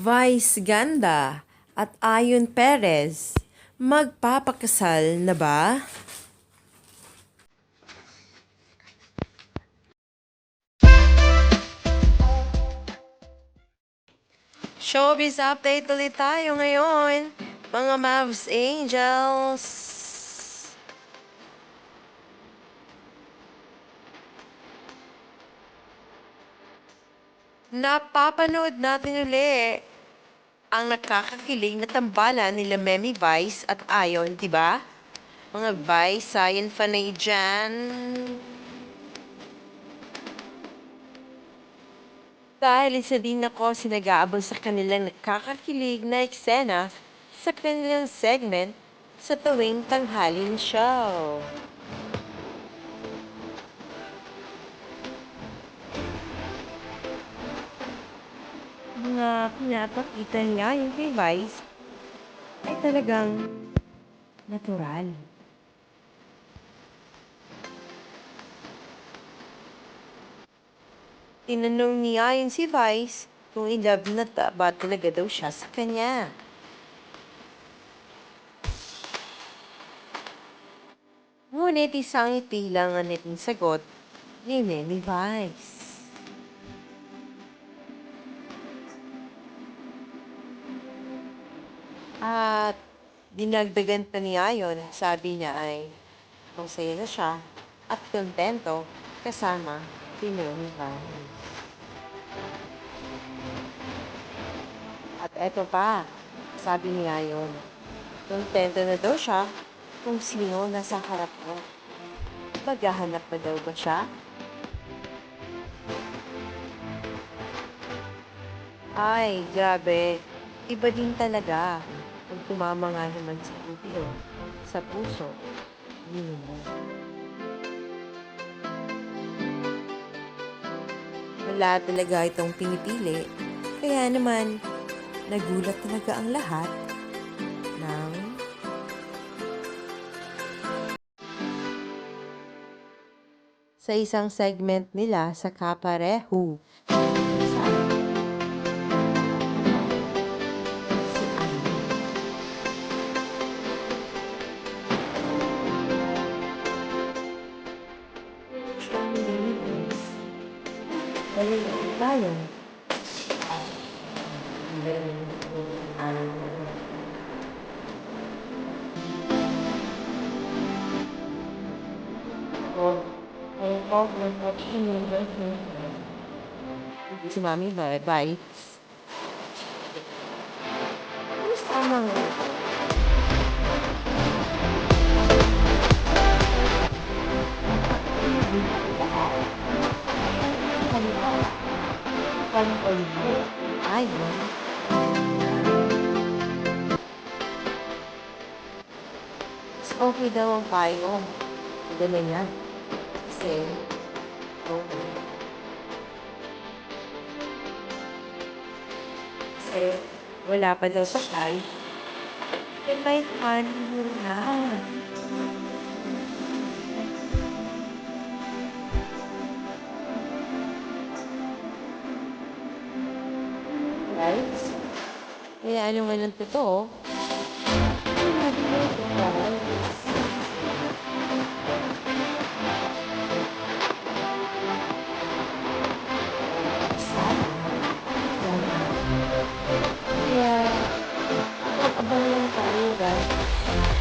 Vice Ganda at Ayon Perez, magpapakasal na ba? Showbiz update ulit tayo ngayon, mga Mavs Angels. Napapanood natin uli ang nakakakilig na tambalan nila Memi Vice at Ayon, di ba? Mga Vice, Ayon fanay dyan. Dahil isa din ako sinag-aabang sa kanilang nakakakilig na eksena sa kanilang segment sa tuwing tanghaling show. Mga pinapakita niya yung kay Vice ay talagang natural. Tinanong niya yung si Vice kung in love na ba talaga daw siya sa kanya. Ngunit isang ngiti lang ang naging sagot ni Memi Vice. At dinagdagan pa niya yun, sabi niya ay masaya na siya at kontento kasama si Memi Vice. At eto pa, sabi niya yun, kontento na daw siya kung sino nasa harap niya. Maghahanap pa daw ba siya? Ay, grabe. Iba din talaga. Kung tumama nga naman sa ulo, sa puso. Wala talaga itong pinipili. Kaya naman, nagulat talaga ang lahat ng sa isang segment nila sa Kapareho. Tayo. Si Mami bye. Kumusta naman? Ay, mas okay daw ang payo. Ganun yan. Kasi, kasi wala pa daw sa time. Then may honeymoon na. Right? Kaya ano nga ng totoo? Kaya, abang lang tayo, guys.